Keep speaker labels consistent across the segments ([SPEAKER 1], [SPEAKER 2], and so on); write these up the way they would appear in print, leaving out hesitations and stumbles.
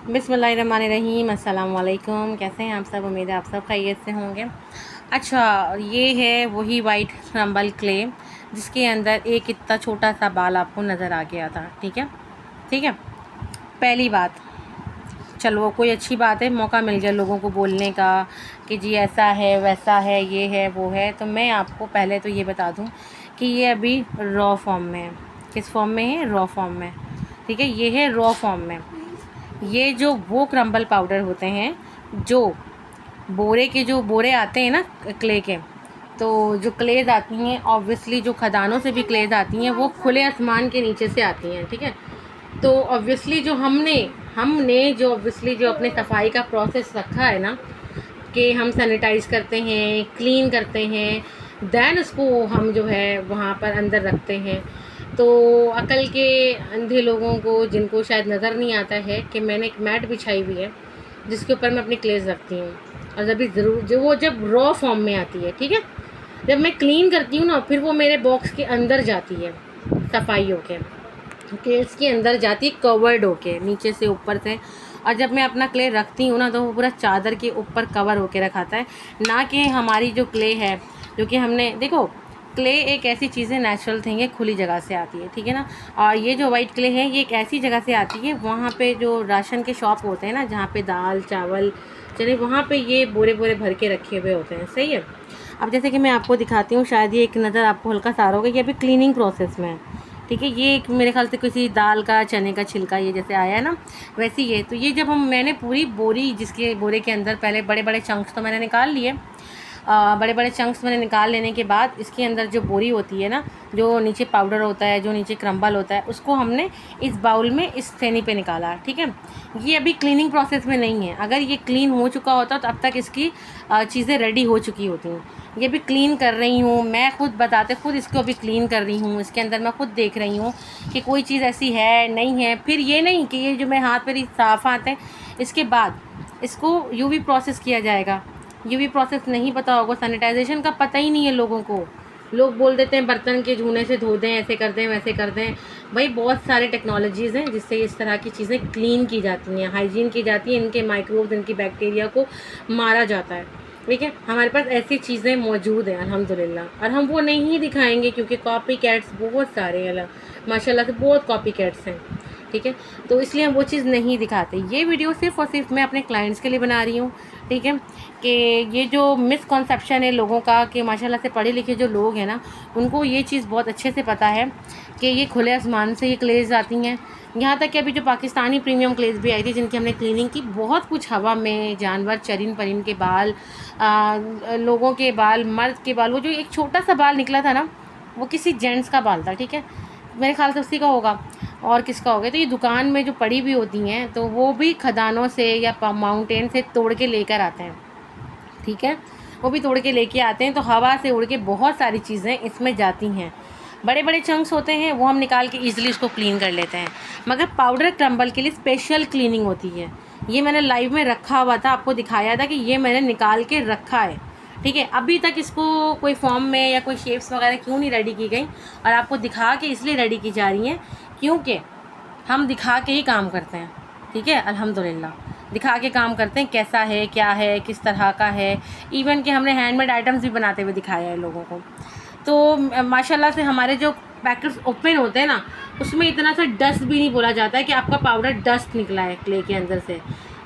[SPEAKER 1] बिस्मिल्लाहिर्रहमानिर्रहीम, अस्सलाम वालेकुम। कैसे हैं आप सब? उम्मीद है आप सब खैरियत से होंगे। अच्छा, ये है वही वाइट क्रम्बल क्ले जिसके अंदर एक इतना छोटा सा बाल आपको नज़र आ गया था। ठीक है, ठीक है। पहली बात, चलो वो कोई अच्छी बात है, मौका मिल गया लोगों को बोलने का कि जी ऐसा है वैसा है, ये है वो है। तो मैं आपको पहले तो ये बता दूं कि ये अभी रॉ फॉर्म में है। किस फॉर्म में है? रॉ फॉर्म में। ठीक है, ये है रॉ फॉर्म में। ये जो वो क्रम्बल पाउडर होते हैं जो बोरे के, जो बोरे आते हैं ना क्ले के, तो जो क्लेज आती हैं ऑब्वियसली, जो खदानों से भी क्लेज आती हैं वो खुले आसमान के नीचे से आती हैं। ठीक है, तो ऑब्वियसली जो हमने हमने जो ऑब्वियसली जो अपने सफाई का प्रोसेस रखा है ना, कि हम सैनिटाइज करते हैं, क्लीन करते हैं, देन उसको हम जो है वहाँ पर अंदर रखते हैं। तो अकल के अंधे लोगों को, जिनको शायद नज़र नहीं आता है कि मैंने एक मैट बिछाई हुई है जिसके ऊपर मैं अपनी क्लेज रखती हूँ, और जब भी ज़रूर जो वो जब रॉ फॉर्म में आती है, ठीक है, जब मैं क्लीन करती हूँ ना, फिर वो मेरे बॉक्स के अंदर जाती है सफाई होके, क्लेज के अंदर जाती है कवर्ड होके नीचे से ऊपर से। और जब मैं अपना क्ले रखती हूँ ना, तो वो पूरा चादर के ऊपर कवर होके रखाता है, ना कि हमारी जो क्ले है, जो कि हमने, देखो क्ले एक ऐसी चीज़ है, नेचुरल थिंग है, खुली जगह से आती है। ठीक है ना। और ये जो वाइट क्ले है ये एक ऐसी जगह से आती है, वहाँ पे जो राशन के शॉप होते हैं ना, जहाँ पे दाल चावल चने, वहाँ पे ये बोरे बोरे भर के रखे हुए होते हैं। सही है। अब जैसे कि मैं आपको दिखाती हूँ, शायद ये एक नज़र आपको हल्का सा आ रहा होगा, ये अभी क्लीनिंग प्रोसेस में है। ठीक है, ये एक मेरे ख्याल से किसी दाल का, चने का छिलका ये जैसे आया है ना, वैसे ही है। तो ये जब मैंने पूरी बोरी, जिसके बोरे के अंदर पहले बड़े बड़े चंक्स तो मैंने निकाल लिए, बड़े बड़े चंक्स मैंने निकाल लेने के बाद इसके अंदर जो बोरी होती है ना, जो नीचे पाउडर होता है, जो नीचे क्रम्बल होता है, उसको हमने इस बाउल में, इस थैली पे निकाला। ठीक है, ये अभी क्लीनिंग प्रोसेस में नहीं है। अगर ये क्लीन हो चुका होता तो अब तक इसकी चीज़ें रेडी हो चुकी होती हैं। ये भी क्लीन कर रही हूँ मैं, खुद इसको अभी क्लीन कर रही हूँ। इसके अंदर मैं खुद देख रही हूँ कि कोई चीज़ ऐसी है नहीं है। फिर ये नहीं कि ये जो मैं हाथ पे साफ़ आते हैं, इसके बाद इसको यूवी प्रोसेस किया जाएगा। यूवी प्रोसेस नहीं पता होगा, सैनिटाइजेशन का पता ही नहीं है लोगों को। लोग बोल देते हैं बर्तन के छूने से धो दें, ऐसे कर दें वैसे कर दें। भाई बहुत सारे टेक्नोलॉजीज़ हैं जिससे इस तरह की चीज़ें क्लीन की जाती हैं, हाइजीन की जाती है, इनके माइक्रोब्स, इनकी बैक्टीरिया को मारा जाता है। ठीक है, हमारे पास ऐसी चीज़ें मौजूद हैं अल्हम्दुलिल्लाह, और हम वो नहीं दिखाएंगे क्योंकि कॉपी कैट्स बहुत सारे हैं, माशाल्लाह से बहुत कॉपी कैट्स हैं। ठीक है, तो इसलिए हम वो चीज़ नहीं दिखाते। ये वीडियो सिर्फ़ और सिर्फ मैं अपने क्लाइंट्स के लिए बना रही हूँ। ठीक है, कि ये जो मिसकॉन्सेप्शन है लोगों का, कि माशाल्लाह से पढ़े लिखे जो लोग हैं ना, उनको ये चीज़ बहुत अच्छे से पता है कि ये खुले आसमान से ये क्लेज आती हैं। यहाँ तक कि अभी जो पाकिस्तानी प्रीमियम क्लेज भी आई थी, जिनकी हमने क्लीनिंग की, बहुत कुछ हवा में जानवर, चरिन परिन के बाल, लोगों के बाल, मर्द के बाल, वो जो एक छोटा सा बाल निकला था ना, वो किसी जेंट्स का बाल था। ठीक है, मेरे ख्याल से उसी का होगा, और किसका होगा। तो ये दुकान में जो पड़ी हुई होती हैं, तो वो भी खदानों से या माउंटेन से तोड़ के लेकर आते हैं। ठीक है, वो भी तोड़ के लेके आते हैं, तो हवा से उड़ के बहुत सारी चीज़ें इसमें जाती हैं। बड़े बड़े चंक्स होते हैं, वो हम निकाल के ईज़िली उसको क्लीन कर लेते हैं, मगर पाउडर क्रम्बल के लिए स्पेशल क्लीनिंग होती है। ये मैंने लाइव में रखा हुआ था, आपको दिखाया था कि ये मैंने निकाल के रखा है। ठीक है, अभी तक इसको कोई फॉर्म में या कोई शेप्स वगैरह क्यों नहीं रेडी की गई, और आपको दिखा के इसलिए रेडी की जा रही हैं क्योंकि हम दिखा के ही काम करते हैं। ठीक है, अल्हम्दुलिल्लाह दिखा के काम करते हैं, कैसा है, क्या है, किस तरह का है। इवन कि हमने हैंडमेड आइटम्स भी बनाते हुए दिखाया है लोगों को। तो माशाल्लाह से हमारे जो पैकेट्स ओपन होते हैं ना, उसमें इतना सा डस्ट भी नहीं बोला जाता है कि आपका पाउडर डस्ट निकला है क्ले के अंदर से।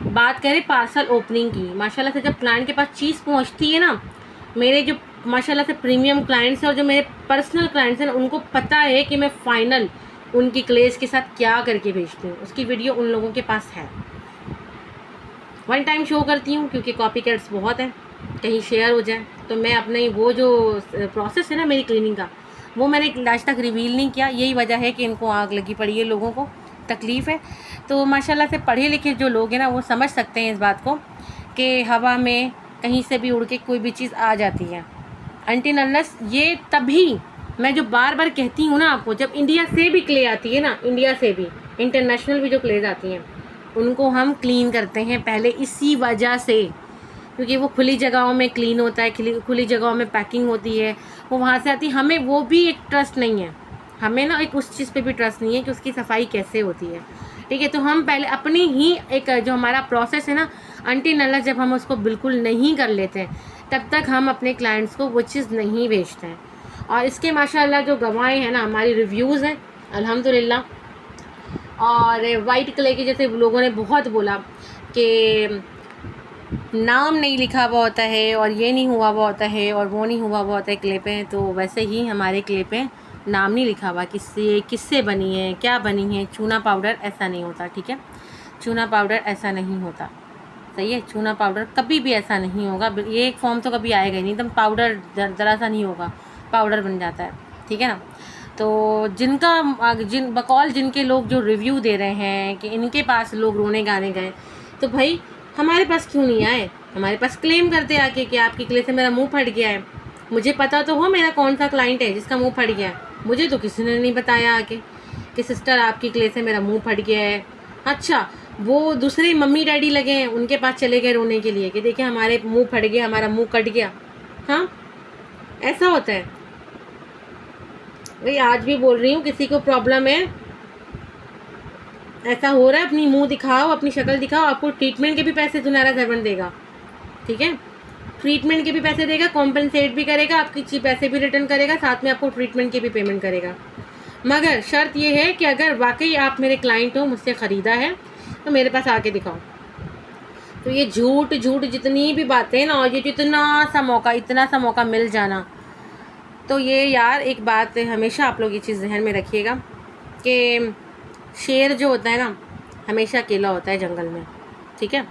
[SPEAKER 1] बात करें पार्सल ओपनिंग की, माशाल्लाह से जब क्लाइंट के पास चीज़ पहुंचती है ना, मेरे जो माशाल्लाह से प्रीमियम क्लाइंट्स हैं और जो मेरे पर्सनल क्लाइंट्स हैं, उनको पता है कि मैं फ़ाइनल उनकी क्लेज के साथ क्या करके भेजती हूँ। उसकी वीडियो उन लोगों के पास है। वन टाइम शो करती हूँ क्योंकि कॉपी कैट्स बहुत हैं, कहीं शेयर हो जाए। तो मैं अपने वो जो प्रोसेस है ना मेरी क्लीनिंग का, वो मैंने आज तक रिवील नहीं किया। यही वजह है कि इनको आग लगी पड़ी है, लोगों को तकलीफ़ है। तो माशाल्लाह से पढ़े लिखे जो लोग हैं ना, वो समझ सकते हैं इस बात को कि हवा में कहीं से भी उड़ के कोई भी चीज़ आ जाती है। अनटिल अनलेस ये, तभी मैं जो बार बार कहती हूँ ना आपको, जब इंडिया से भी क्ले आती है ना, इंडिया से भी इंटरनेशनल भी जो क्लेज आती हैं, उनको हम क्लीन करते हैं पहले इसी वजह से, क्योंकि वो खुली जगहों में क्लीन होता है, खुली जगहों में पैकिंग होती है, वो वहाँ से आती है। हमें वो भी एक ट्रस्ट नहीं है, हमें ना एक उस चीज़ पे भी ट्रस्ट नहीं है कि उसकी सफाई कैसे होती है। ठीक है। तो हम पहले अपनी ही एक जो हमारा प्रोसेस है ना, अनटिल अनलेस जब हम उसको बिल्कुल नहीं कर लेते हैं, तब तक हम अपने क्लाइंट्स को वो चीज़ नहीं बेचते हैं। और इसके माशाल्लाह जो गवाहें हैं ना, हमारी रिव्यूज़ हैं अल्हम्दुलिल्लाह। और वाइट क्ले के जैसे लोगों ने बहुत बोला कि नाम नहीं लिखा हुआ होता है और ये नहीं हुआ हुआ होता है और वो नहीं हुआ हुआ होता है क्ले पे, तो वैसे ही हमारे क्ले पे नाम नहीं लिखा हुआ किससे बनी है, क्या बनी है। चूना पाउडर ऐसा नहीं होता, ठीक है। चूना पाउडर ऐसा नहीं होता, सही है। चूना पाउडर कभी भी ऐसा नहीं होगा, ये एक फॉर्म तो कभी आएगा ही नहीं, एकदम पाउडर ज़रा सा नहीं होगा, पाउडर बन जाता है, ठीक है ना। तो जिनके लोग जो रिव्यू दे रहे हैं कि इनके पास लोग रोने गाने गए, तो भाई हमारे पास क्यों नहीं आए? हमारे पास क्लेम करते आके कि आपकी क्ले से मेरा मुंह फट गया है। मुझे पता तो हो मेरा कौन सा क्लाइंट है जिसका मुंह फट गया है। मुझे तो किसी ने नहीं बताया आके कि सिस्टर आपकी क्ले से मेरा मुंह फट गया है। अच्छा, वो दूसरे मम्मी डैडी लगे हैं, उनके पास चले गए रोने के लिए कि देखिए हमारे मुंह फट गया, हमारा मुंह कट गया। हाँ, ऐसा होता है भाई। आज भी बोल रही हूँ, किसी को प्रॉब्लम है, ऐसा हो रहा है, अपनी मुंह दिखाओ, अपनी शक्ल दिखाओ। आपको ट्रीटमेंट के भी पैसे सुनहरा सरवन देगा, ठीक है। ट्रीटमेंट के भी पैसे देगा, कॉम्पनसेट भी करेगा, आपकी पैसे भी रिटर्न करेगा, साथ में आपको ट्रीटमेंट के भी पेमेंट करेगा। मगर शर्त ये है कि अगर वाकई आप मेरे क्लाइंट हो, मुझसे ख़रीदा है, तो मेरे पास आके दिखाओ। तो ये झूठ जितनी भी बातें ना, और ये इतना सा मौका मिल जाना, तो ये यार एक बात हमेशा आप लोग ये चीज़ जहन में रखिएगा कि शेर जो होता है ना, हमेशा अकेला होता है जंगल में, ठीक है।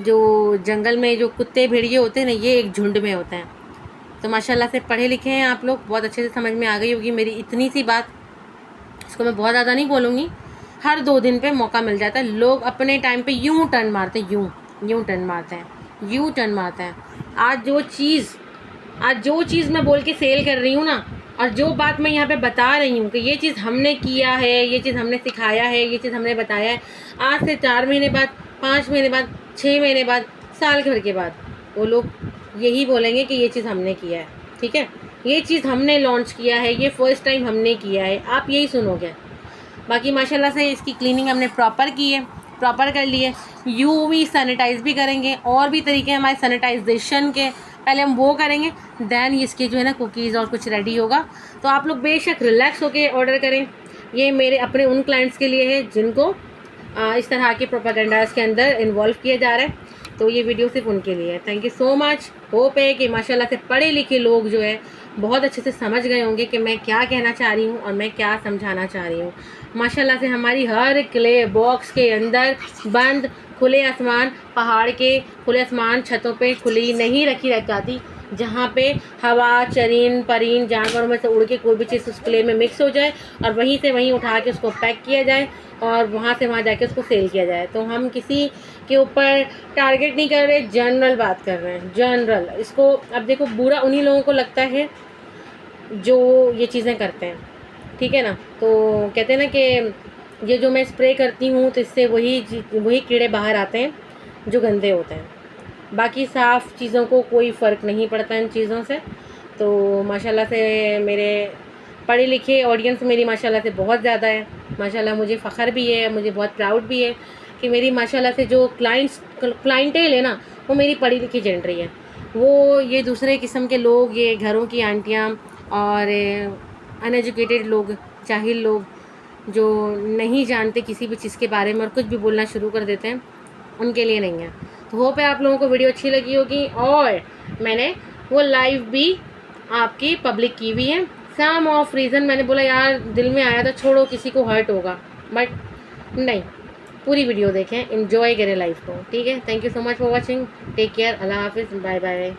[SPEAKER 1] जो जंगल में जो कुत्ते भेड़िए होते हैं ना, ये एक झुंड में होते हैं। तो माशाल्लाह से पढ़े लिखे हैं आप लोग, बहुत अच्छे से समझ में आ गई होगी मेरी इतनी सी बात। इसको मैं बहुत ज़्यादा नहीं बोलूँगी। हर 2 दिन पे मौका मिल जाता है, लोग अपने टाइम पे यूँ टर्न मारते हैं, यूँ टर्न मारते हैं। आज जो चीज़ मैं बोल के सेल कर रही हूँ ना, और जो बात मैं यहाँ पे बता रही हूँ कि ये चीज़ हमने किया है, ये चीज़ हमने सिखाया है, ये चीज़ हमने बताया है, आज से 4 महीने बाद, 5 महीने बाद, 6 महीने बाद, साल भर के बाद वो लोग यही बोलेंगे कि ये चीज़ हमने किया है, ठीक है। ये चीज़ हमने लॉन्च किया है, ये फर्स्ट टाइम हमने किया है, आप यही सुनोगे। बाकी माशाल्लाह से इसकी क्लीनिंग हमने प्रॉपर की है, प्रॉपर कर ली है। यूवी सैनिटाइज़ भी करेंगे, और भी तरीके हमारे सैनिटाइजेशन के, पहले हम वो करेंगे, दैन इसके जो है ना कुकीज़ और कुछ रेडी होगा। तो आप लोग बेशक रिलैक्स होके ऑर्डर करें। ये मेरे अपने उन क्लाइंट्स के लिए है जिनको इस तरह के प्रोपेगेंडास के अंदर इन्वॉल्व किया जा रहा है, तो ये वीडियो सिर्फ उनके लिए है। Thank you so much. Hope है कि माशाल्लाह से पढ़े लिखे लोग जो है बहुत अच्छे से समझ गए होंगे कि मैं क्या कहना चाह रही हूँ और मैं क्या समझाना चाह रही हूँ। माशाल्लाह से हमारी हर क्ले बॉक्स के अंदर बंद खुले आसमान, पहाड़ के खुले आसमान छतों पे खुली नहीं रखी रह जाती, जहाँ पे हवा चरीन परीन जानवरों में से उड़ के कोई भी चीज़ उस क्ले में मिक्स हो जाए और वहीं से वहीं उठा के उसको पैक किया जाए और वहाँ से वहाँ जाके उसको सेल किया जाए। तो हम किसी के ऊपर टारगेट नहीं कर रहे, जनरल बात कर रहे हैं, जनरल। इसको अब देखो, बुरा उन्हीं लोगों को लगता है जो ये चीज़ें करते हैं, ठीक है ना। तो कहते हैं ना कि ये जो मैं स्प्रे करती हूँ तो इससे वही कीड़े बाहर आते हैं जो गंदे होते हैं, बाकी साफ़ चीज़ों को कोई फ़र्क नहीं पड़ता इन चीज़ों से। तो माशाल्लाह से मेरे पढ़े लिखे ऑडियंस मेरी माशाल्लाह से बहुत ज़्यादा है। माशाल्लाह मुझे फ़ख्र भी है, मुझे बहुत प्राउड भी है कि मेरी माशाल्लाह से जो क्लाइंटेल है ना, वो मेरी पढ़ी लिखी जन रही है। वो ये दूसरे किस्म के लोग, ये घरों की आंटियाँ और अनएजुकेटेड लोग, जाहिल लोग जो नहीं जानते किसी भी चीज़ के बारे में और कुछ भी बोलना शुरू कर देते हैं, उनके लिए नहीं है। तो होप है आप लोगों को वीडियो अच्छी लगी होगी। और मैंने वो लाइव भी आपकी पब्लिक की हुई है। सम ऑफ रीज़न मैंने बोला यार दिल में आया था, छोड़ो किसी को हर्ट होगा, बट नहीं, पूरी वीडियो देखें, एंजॉय करें लाइफ को, ठीक है। Thank you so much for watching, take care, अल्लाह हाफिज़, बाय बाय।